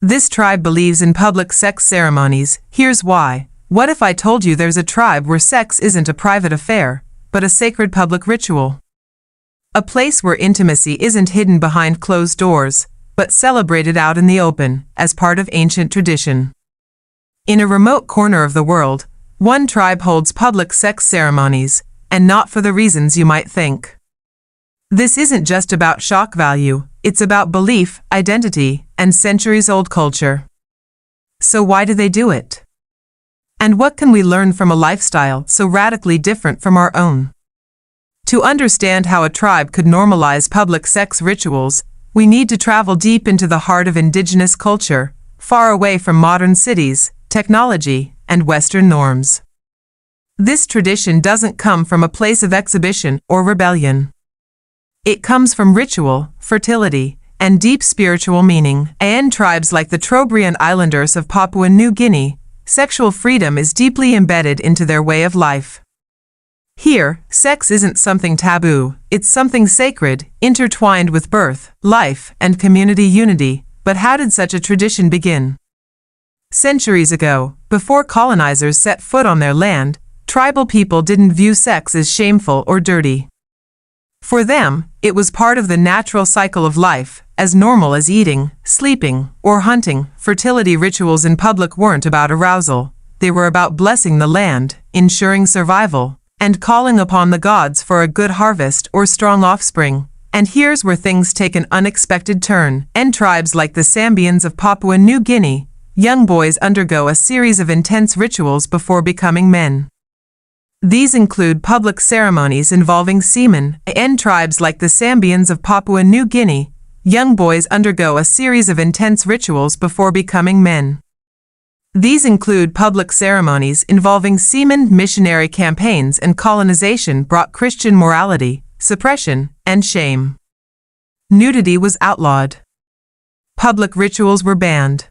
This tribe believes in public sex ceremonies. Here's why. What if I told you there's a tribe where sex isn't a private affair, but a sacred public ritual? A place where intimacy isn't hidden behind closed doors, but celebrated out in the open, as part of ancient tradition. In a remote corner of the world, one tribe holds public sex ceremonies, and not for the reasons you might think. This isn't just about shock value, it's about belief, identity, and centuries-old culture. So why do they do it? And what can we learn from a lifestyle so radically different from our own? To understand how a tribe could normalize public sex rituals, we need to travel deep into the heart of indigenous culture, far away from modern cities, technology, and Western norms. This tradition doesn't come from a place of exhibition or rebellion. It comes from ritual, fertility, and deep spiritual meaning. In tribes like the Trobriand Islanders of Papua New Guinea, sexual freedom is deeply embedded into their way of life. Here, sex isn't something taboo, it's something sacred, intertwined with birth, life, and community unity. But how did such a tradition begin? Centuries ago, before colonizers set foot on their land, tribal people didn't view sex as shameful or dirty. For them, it was part of the natural cycle of life, as normal as eating, sleeping, or hunting. Fertility rituals in public weren't about arousal. They were about blessing the land, ensuring survival, and calling upon the gods for a good harvest or strong offspring. And here's where things take an unexpected turn. In tribes like the Sambians of Papua New Guinea, young boys undergo a series of intense rituals before becoming men. These include public ceremonies involving semen. In tribes like the Sambians of Papua New Guinea, young boys undergo a series of intense rituals before becoming men. These include public ceremonies involving semen. Missionary campaigns and colonization brought Christian morality, suppression, and shame. Nudity was outlawed. Public rituals were banned.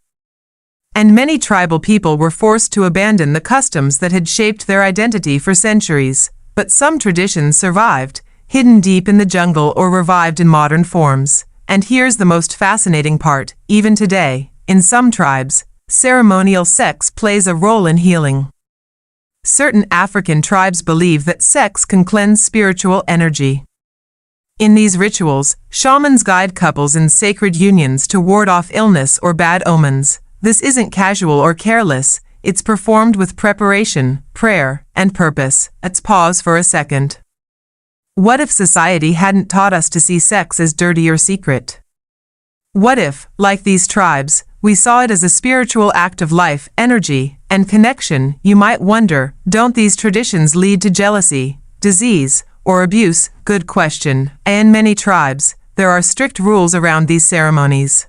And many tribal people were forced to abandon the customs that had shaped their identity for centuries. But some traditions survived, hidden deep in the jungle or revived in modern forms. And here's the most fascinating part. Even today, in some tribes, ceremonial sex plays a role in healing. Certain African tribes believe that sex can cleanse spiritual energy. In these rituals, shamans guide couples in sacred unions to ward off illness or bad omens. This isn't casual or careless, it's performed with preparation, prayer, and purpose. Let's pause for a second. What if society hadn't taught us to see sex as dirty or secret? What if, like these tribes, we saw it as a spiritual act of life, energy, and connection? You might wonder, don't these traditions lead to jealousy, disease, or abuse? Good question. In many tribes, there are strict rules around these ceremonies.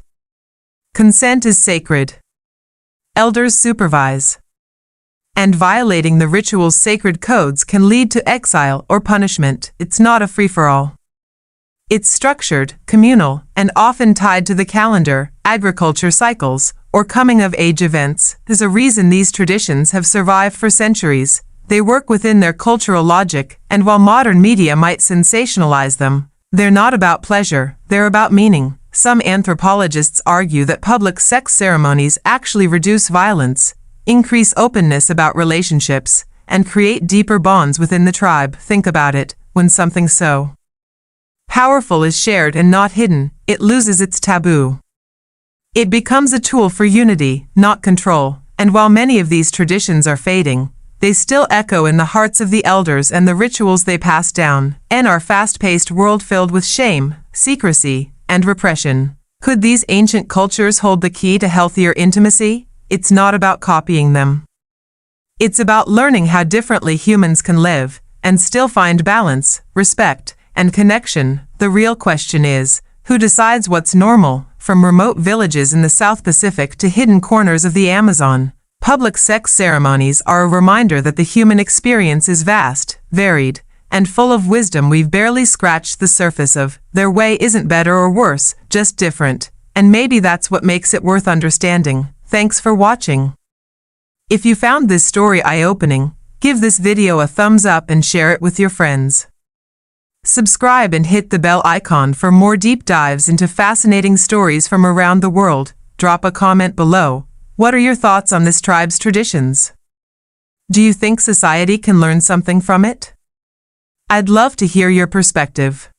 Consent is sacred. Elders supervise. And violating the ritual's sacred codes can lead to exile or punishment. It's not a free-for-all. It's structured, communal, and often tied to the calendar, agriculture cycles, or coming-of-age events. There's a reason these traditions have survived for centuries. They work within their cultural logic, and while modern media might sensationalize them, they're not about pleasure, they're about meaning. Some anthropologists argue that public sex ceremonies actually reduce violence, increase openness about relationships, and create deeper bonds within the tribe. Think about it. When something so powerful is shared and not hidden, it loses its taboo. It becomes a tool for unity, not control. And while many of these traditions are fading, they still echo in the hearts of the elders and the rituals they pass down. In our fast-paced world filled with shame, secrecy, and repression, could these ancient cultures hold the key to healthier intimacy? It's not about copying them. It's about learning how differently humans can live and still find balance, respect, and connection. The real question is, who decides what's normal? From remote villages in the South Pacific to hidden corners of the Amazon, public sex ceremonies are a reminder that the human experience is vast, varied, and full of wisdom we've barely scratched the surface of. Their way isn't better or worse, just different. And maybe that's what makes it worth understanding. Thanks for watching. If you found this story eye-opening, give this video a thumbs up and share it with your friends. Subscribe and hit the bell icon for more deep dives into fascinating stories from around the world. Drop a comment below. What are your thoughts on this tribe's traditions? Do you think society can learn something from it? I'd love to hear your perspective.